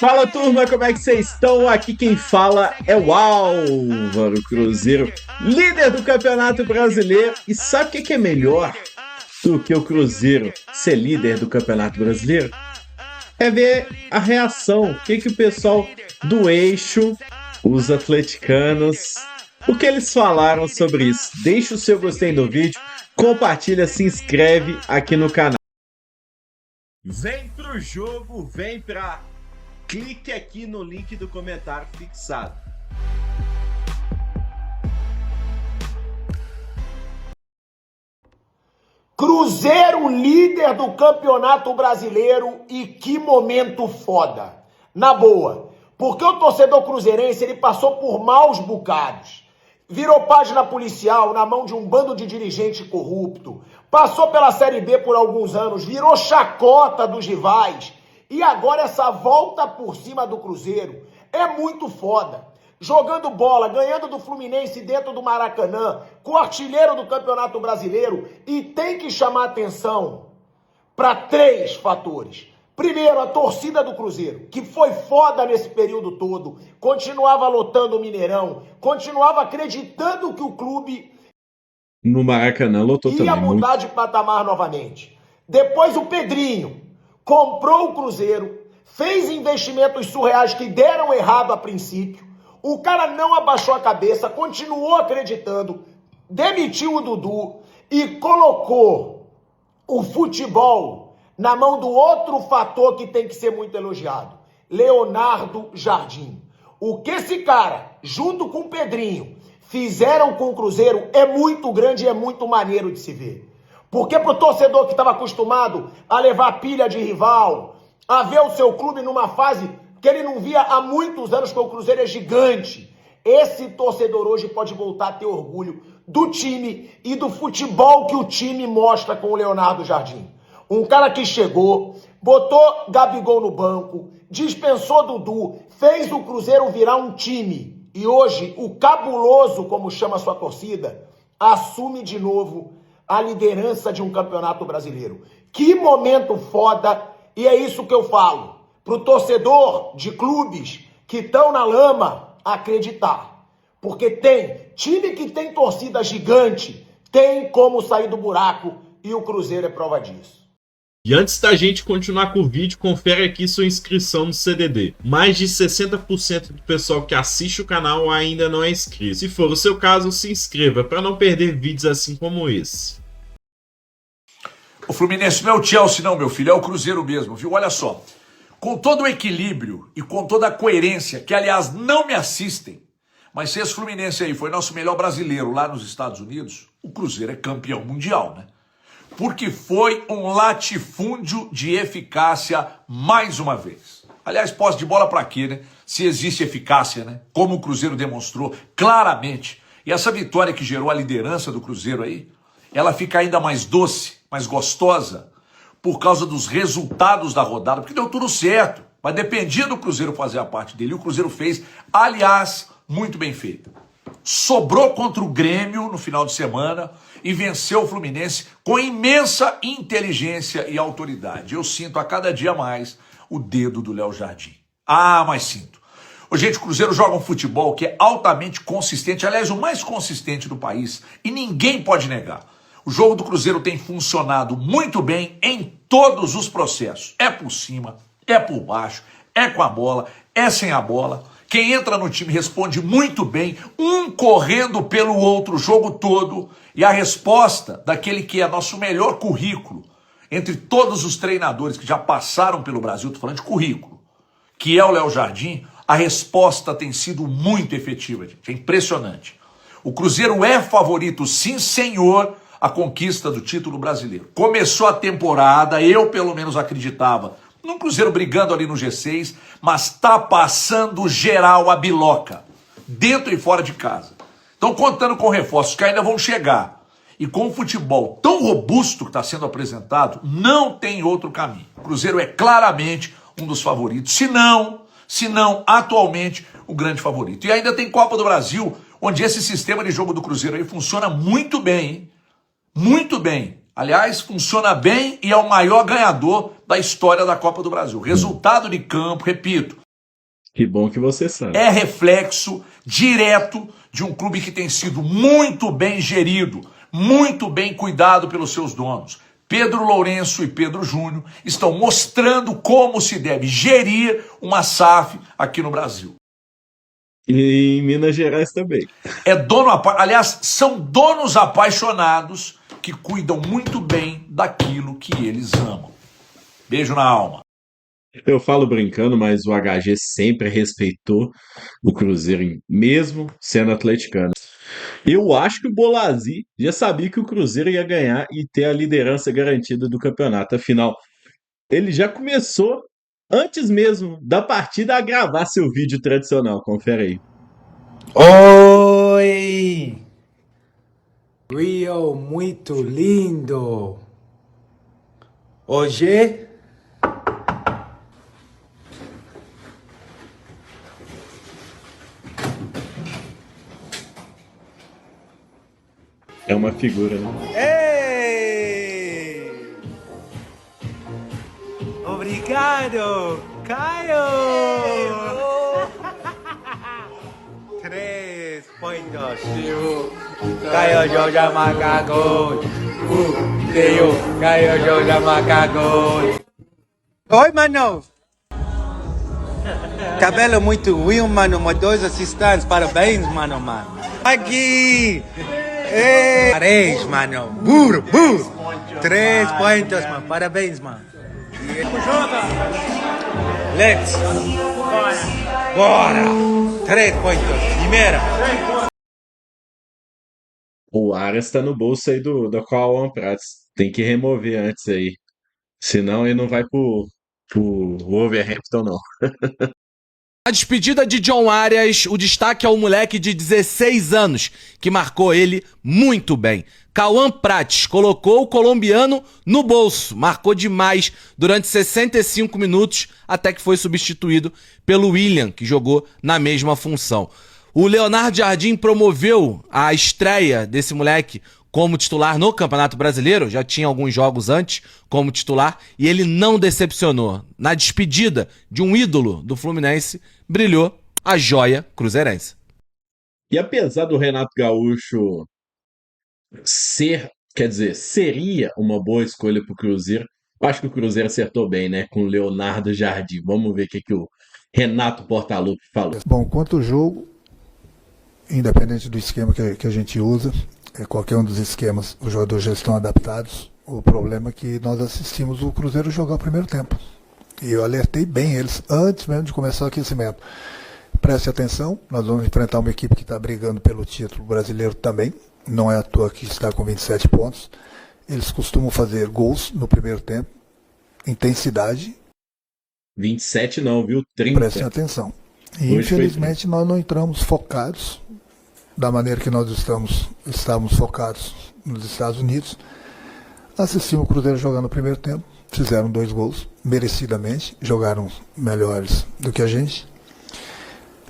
Fala turma, como é que vocês estão? Aqui quem fala é o Álvaro Cruzeiro, líder do Campeonato Brasileiro. E sabe o que é melhor do que o Cruzeiro ser líder do Campeonato Brasileiro? É ver a reação, o que o pessoal do eixo, os atleticanos, o que eles falaram sobre isso. Deixa o seu gostei no vídeo, compartilha, se inscreve aqui no canal. Vem pro jogo, vem pra... Clique aqui no link do comentário fixado. Cruzeiro líder do Campeonato Brasileiro e que momento foda. Na boa, porque o torcedor cruzeirense ele passou por maus bocados. Virou página policial na mão de um bando de dirigente corrupto. Passou pela Série B por alguns anos, virou chacota dos rivais. E agora essa volta por cima do Cruzeiro é muito foda. Jogando bola, ganhando do Fluminense dentro do Maracanã, com o artilheiro do Campeonato Brasileiro. E tem que chamar atenção para 3 fatores. Primeiro, a torcida do Cruzeiro, que foi foda nesse período todo. Continuava lotando o Mineirão, continuava acreditando que o clube no Maracanã lotou ia também mudar muito. de patamar novamente. Depois o Pedrinho comprou o Cruzeiro, fez investimentos surreais que deram errado a princípio, o cara não abaixou a cabeça, continuou acreditando, demitiu o Dudu e colocou o futebol na mão do outro fator que tem que ser muito elogiado, Leonardo Jardim. O que esse cara, junto com o Pedrinho, fizeram com o Cruzeiro é muito grande e é muito maneiro de se ver. Porque pro torcedor que estava acostumado a levar pilha de rival, a ver o seu clube numa fase que ele não via há muitos anos, porque o Cruzeiro é gigante, esse torcedor hoje pode voltar a ter orgulho do time e do futebol que o time mostra com o Leonardo Jardim. Um cara que chegou, botou Gabigol no banco, dispensou Dudu, fez o Cruzeiro virar um time. E hoje, o cabuloso, como chama a sua torcida, assume de novo a liderança de um campeonato brasileiro. Que momento foda, e é isso que eu falo. Pro torcedor de clubes que estão na lama, acreditar. Porque tem time que tem torcida gigante, tem como sair do buraco, e o Cruzeiro é prova disso. E antes da gente continuar com o vídeo, confere aqui sua inscrição no CDD. Mais de 60% do pessoal que assiste o canal ainda não é inscrito. Se for o seu caso, se inscreva para não perder vídeos assim como esse. O Fluminense não é o Chelsea não, meu filho, é o Cruzeiro mesmo, viu? Olha só, com todo o equilíbrio e com toda a coerência, que aliás não me assistem, mas se esse Fluminense aí foi nosso melhor brasileiro lá nos Estados Unidos, o Cruzeiro é campeão mundial, né? Porque foi um latifúndio de eficácia mais uma vez. Aliás, posse de bola para quê, né? Se existe eficácia, né? Como o Cruzeiro demonstrou claramente. E essa vitória que gerou a liderança do Cruzeiro aí, ela fica ainda mais doce, mais gostosa, por causa dos resultados da rodada, porque deu tudo certo. Mas dependia do Cruzeiro fazer a parte dele. E o Cruzeiro fez, aliás, muito bem feito. Sobrou contra o Grêmio no final de semana e venceu o Fluminense com imensa inteligência e autoridade. Eu sinto a cada dia mais o dedo do Léo Jardim. Ah, mas sinto. Ô, gente, o Cruzeiro joga um futebol que é altamente consistente, aliás, o mais consistente do país, e ninguém pode negar. O jogo do Cruzeiro tem funcionado muito bem em todos os processos. É por cima, é por baixo, é com a bola, é sem a bola. Quem entra no time responde muito bem, um correndo pelo outro o jogo todo. E a resposta daquele que é nosso melhor currículo, entre todos os treinadores que já passaram pelo Brasil, estou falando de currículo, que é o Léo Jardim, a resposta tem sido muito efetiva, gente. É impressionante. O Cruzeiro é favorito, sim senhor, a conquista do título brasileiro. Começou a temporada, eu pelo menos acreditava, num Cruzeiro brigando ali no G6, mas tá passando geral a biloca, dentro e fora de casa. Estão contando com reforços que ainda vão chegar. E com o futebol tão robusto que está sendo apresentado, não tem outro caminho. O Cruzeiro é claramente um dos favoritos, se não atualmente o grande favorito. E ainda tem Copa do Brasil, onde esse sistema de jogo do Cruzeiro aí funciona muito bem, hein? Muito bem. Aliás, funciona bem e é o maior ganhador da história da Copa do Brasil. Resultado de campo, repito, Que bom que você sabe. É reflexo direto de um clube que tem sido muito bem gerido, muito bem cuidado pelos seus donos. Pedro Lourenço e Pedro Júnior estão mostrando como se deve gerir uma SAF aqui no Brasil. E em Minas Gerais também. Aliás, são donos apaixonados que cuidam muito bem daquilo que eles amam. Beijo na alma. Eu falo brincando, mas o HG sempre respeitou o Cruzeiro, mesmo sendo atleticano. Eu acho que o Bolazzi já sabia que o Cruzeiro ia ganhar e ter a liderança garantida do campeonato. Afinal, ele já começou, antes mesmo da partida, a gravar seu vídeo tradicional. Confere aí. Oi! Rio muito lindo! Hoje É uma figura, né? Ei! Obrigado, Caio! 3 pontos. Caio joga macaco. Teu, Caio joga macaco. Oi, mano! Cabelo muito ruim, mano. 2 assistentes. Parabéns, mano. Aqui! Ei! Parabéns, mano. Burro. 3 pontos, mano. Parabéns, mano. Let's. Bora! 3 pontos. Primeira. O Aras tá no bolso aí da Cauã Prats. Tem que remover antes aí. Senão ele não vai pro Wolverhampton, não. A despedida de John Arias, o destaque é o moleque de 16 anos, que marcou ele muito bem. Cauã Prats colocou o colombiano no bolso, marcou demais durante 65 minutos, até que foi substituído pelo William, que jogou na mesma função. O Leonardo Jardim promoveu a estreia desse moleque como titular no Campeonato Brasileiro, já tinha alguns jogos antes como titular, e ele não decepcionou. Na despedida de um ídolo do Fluminense, brilhou a joia cruzeirense. E apesar do Renato Gaúcho seria uma boa escolha pro Cruzeiro, eu acho que o Cruzeiro acertou bem, né, com o Leonardo Jardim. Vamos ver o que o Renato Portaluppi falou. Bom, quanto ao jogo, independente do esquema que a gente usa, qualquer um dos esquemas, os jogadores já estão adaptados. O problema é que nós assistimos o Cruzeiro jogar o primeiro tempo. E eu alertei bem eles antes mesmo de começar o aquecimento. Preste atenção, nós vamos enfrentar uma equipe que está brigando pelo título brasileiro também. Não é à toa que está com 27 pontos. Eles costumam fazer gols no primeiro tempo. Intensidade. 27 não, viu? 30. Prestem atenção. E infelizmente nós não entramos focados da maneira que nós estávamos focados nos Estados Unidos. Assistimos o Cruzeiro jogar no primeiro tempo, fizeram 2 gols, merecidamente, jogaram melhores do que a gente.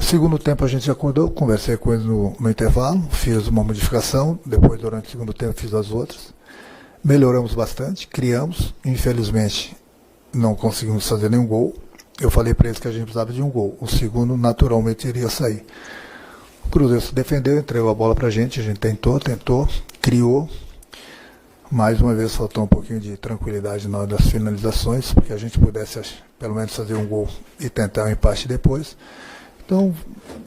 Segundo tempo a gente acordou, conversei com eles no intervalo, fiz uma modificação, depois durante o segundo tempo fiz as outras. Melhoramos bastante, criamos, infelizmente não conseguimos fazer nenhum gol. Eu falei para eles que a gente precisava de um gol, o segundo naturalmente iria sair. O Cruzeiro se defendeu, entregou a bola pra gente tentou, criou. Mais uma vez faltou um pouquinho de tranquilidade na hora das finalizações, porque a gente pudesse pelo menos fazer um gol e tentar um empate depois. Então,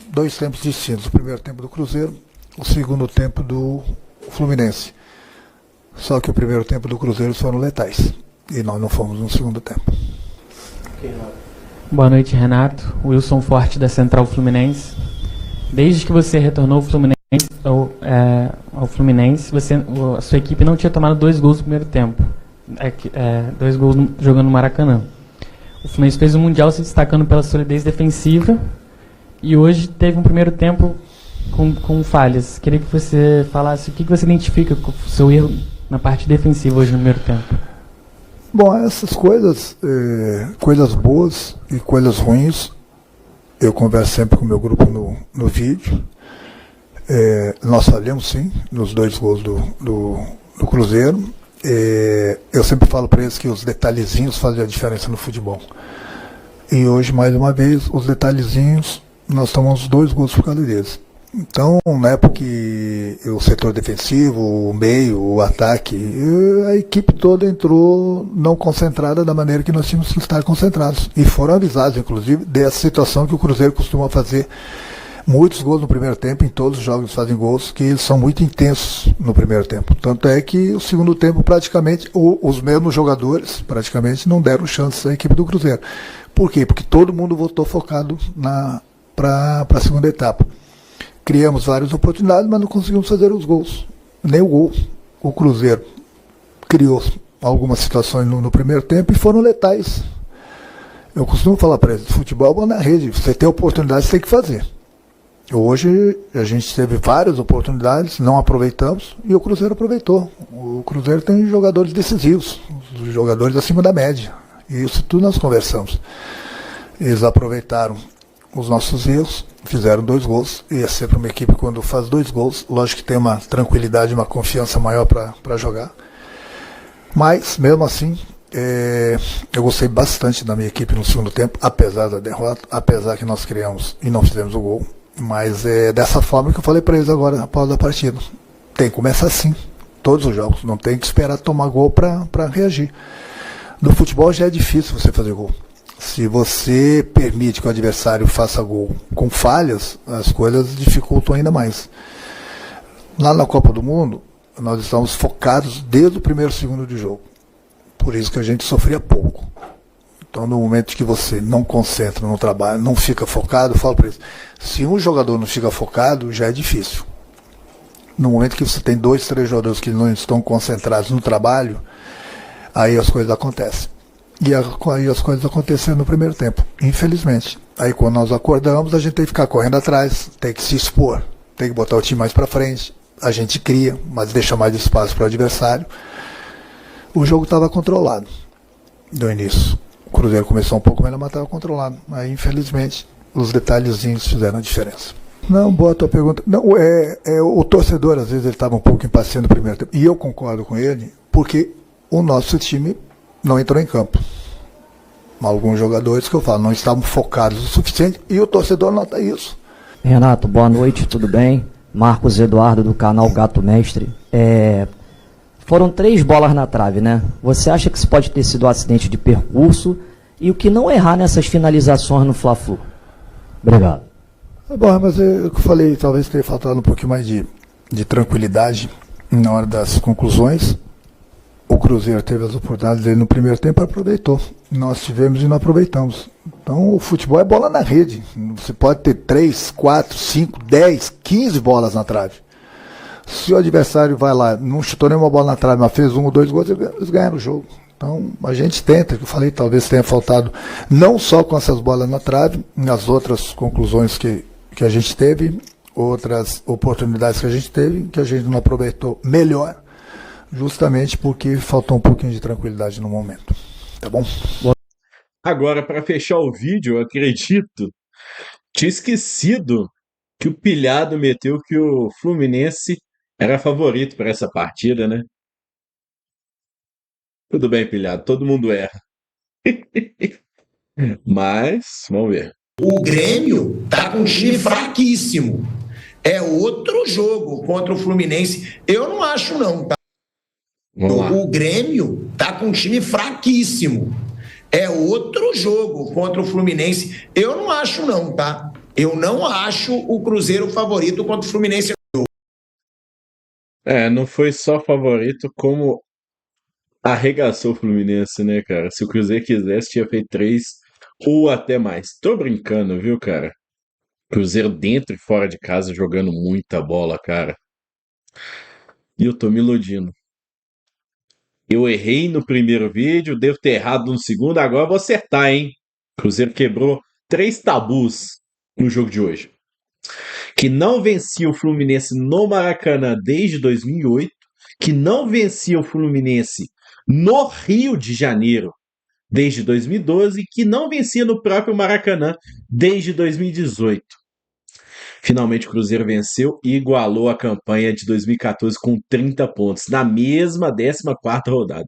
2 tempos distintos. O primeiro tempo do Cruzeiro, o segundo tempo do Fluminense. Só que o primeiro tempo do Cruzeiro foram letais. E nós não fomos no segundo tempo. Boa noite, Renato. Wilson Forte, da Central Fluminense. Desde que você retornou ao Fluminense, a sua equipe não tinha tomado 2 gols no primeiro tempo. 2 gols jogando no Maracanã. O Fluminense fez o Mundial se destacando pela solidez defensiva e hoje teve um primeiro tempo com falhas. Queria que você falasse o que você identifica com o seu erro na parte defensiva hoje no primeiro tempo. Bom, essas coisas boas e coisas ruins, eu converso sempre com o meu grupo no vídeo. Nós falhamos sim nos 2 gols do Cruzeiro. Eu sempre falo para eles que os detalhezinhos fazem a diferença no futebol. E hoje, mais uma vez, os detalhezinhos, nós tomamos 2 gols por causa deles. Então, na época que o setor defensivo, o meio, o ataque, a equipe toda entrou não concentrada da maneira que nós tínhamos que estar concentrados. E foram avisados, inclusive, dessa situação que o Cruzeiro costuma fazer muitos gols no primeiro tempo, em todos os jogos fazem gols, que eles são muito intensos no primeiro tempo. Tanto é que o segundo tempo, praticamente, os mesmos jogadores, praticamente, não deram chance à equipe do Cruzeiro. Por quê? Porque todo mundo voltou focado para a segunda etapa. Criamos várias oportunidades, mas não conseguimos fazer os gols. Nem o gol. O Cruzeiro criou algumas situações no primeiro tempo e foram letais. Eu costumo falar para eles, futebol é bola na rede. Você tem oportunidade, você tem que fazer. Hoje a gente teve várias oportunidades, não aproveitamos e o Cruzeiro aproveitou. O Cruzeiro tem jogadores decisivos, jogadores acima da média. E isso tudo nós conversamos. Eles aproveitaram os nossos erros, fizeram 2 gols, e é sempre uma equipe quando faz 2 gols, lógico que tem uma tranquilidade, uma confiança maior para jogar. Mas, mesmo assim, eu gostei bastante da minha equipe no segundo tempo, apesar da derrota, apesar que nós criamos e não fizemos o gol. Mas é dessa forma que eu falei para eles agora, após a partida. Tem que começar assim, todos os jogos, não tem que esperar tomar gol para reagir. No futebol já é difícil você fazer gol. Se você permite que o adversário faça gol com falhas, as coisas dificultam ainda mais. Lá na Copa do Mundo, nós estamos focados desde o primeiro segundo de jogo. Por isso que a gente sofria pouco. Então, no momento que você não concentra no trabalho, não fica focado, eu falo para eles, se um jogador não fica focado, já é difícil. No momento que você tem 2, 3 jogadores que não estão concentrados no trabalho, aí as coisas acontecem. E aí as coisas aconteceram no primeiro tempo, infelizmente. Aí quando nós acordamos, a gente tem que ficar correndo atrás, tem que se expor, tem que botar o time mais para frente. A gente cria, mas deixa mais espaço para o adversário. O jogo estava controlado do início. O Cruzeiro começou um pouco melhor, mas estava controlado. Aí, infelizmente, os detalhezinhos fizeram a diferença. Não, boa a tua pergunta. Não, o torcedor, às vezes, ele estava um pouco impaciente no primeiro tempo. E eu concordo com ele, porque o nosso time não entrou em campo. Alguns jogadores que eu falo não estavam focados o suficiente e o torcedor nota isso. Renato, boa noite, tudo bem? Marcos Eduardo do canal Gato Mestre. Foram 3 bolas na trave, né? Você acha que isso pode ter sido um acidente de percurso? E o que não errar nessas finalizações no Fla-Flu? Obrigado. Bom, mas eu falei, talvez tenha faltado um pouquinho mais de tranquilidade na hora das conclusões. O Cruzeiro teve as oportunidades dele no primeiro tempo e aproveitou. Nós tivemos e não aproveitamos. Então o futebol é bola na rede. Você pode ter 3, 4, 5, 10, 15 bolas na trave. Se o adversário vai lá, não chutou nenhuma bola na trave, mas fez 1 ou 2 gols, eles ganharam o jogo. Então a gente tenta, que eu falei, talvez tenha faltado, não só com essas bolas na trave, nas outras conclusões que a gente teve, outras oportunidades que a gente não aproveitou melhor, justamente porque faltou um pouquinho de tranquilidade no momento. Tá bom? Agora, para fechar o vídeo, eu acredito, tinha esquecido que o Pilhado meteu que o Fluminense era favorito para essa partida, né? Tudo bem, Pilhado, todo mundo erra. Mas, vamos ver. O Grêmio tá com um time fraquíssimo. É outro jogo contra o Fluminense. Eu não acho não, tá? Vamos lá. O Grêmio tá com um time fraquíssimo. É outro jogo contra o Fluminense. Eu não acho não, tá? Eu não acho o Cruzeiro favorito contra o Fluminense. Não foi só favorito, como arregaçou o Fluminense, né, cara? Se o Cruzeiro quisesse, tinha feito 3 ou até mais. Tô brincando, viu, cara? Cruzeiro dentro e fora de casa jogando muita bola, cara. E eu tô me iludindo. Eu errei no primeiro vídeo, devo ter errado no segundo, agora eu vou acertar, hein? Cruzeiro quebrou 3 tabus no jogo de hoje. Que não vencia o Fluminense no Maracanã desde 2008, que não vencia o Fluminense no Rio de Janeiro desde 2012 e que não vencia no próprio Maracanã desde 2018. Finalmente o Cruzeiro venceu e igualou a campanha de 2014 com 30 pontos, na mesma 14ª rodada.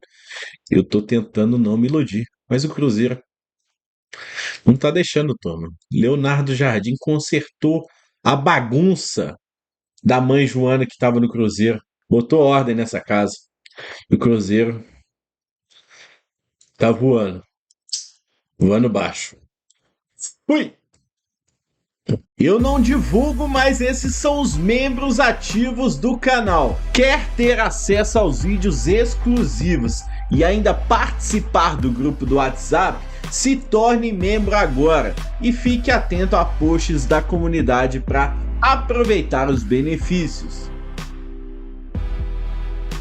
Eu tô tentando não me iludir, mas o Cruzeiro Não tá deixando, turma. Leonardo Jardim consertou a bagunça da mãe Joana que estava no Cruzeiro. Botou ordem nessa casa. O Cruzeiro tá voando. Voando baixo. Fui! Eu não divulgo, mas esses são os membros ativos do canal. Quer ter acesso aos vídeos exclusivos e ainda participar do grupo do WhatsApp? Se torne membro agora e fique atento a posts da comunidade para aproveitar os benefícios.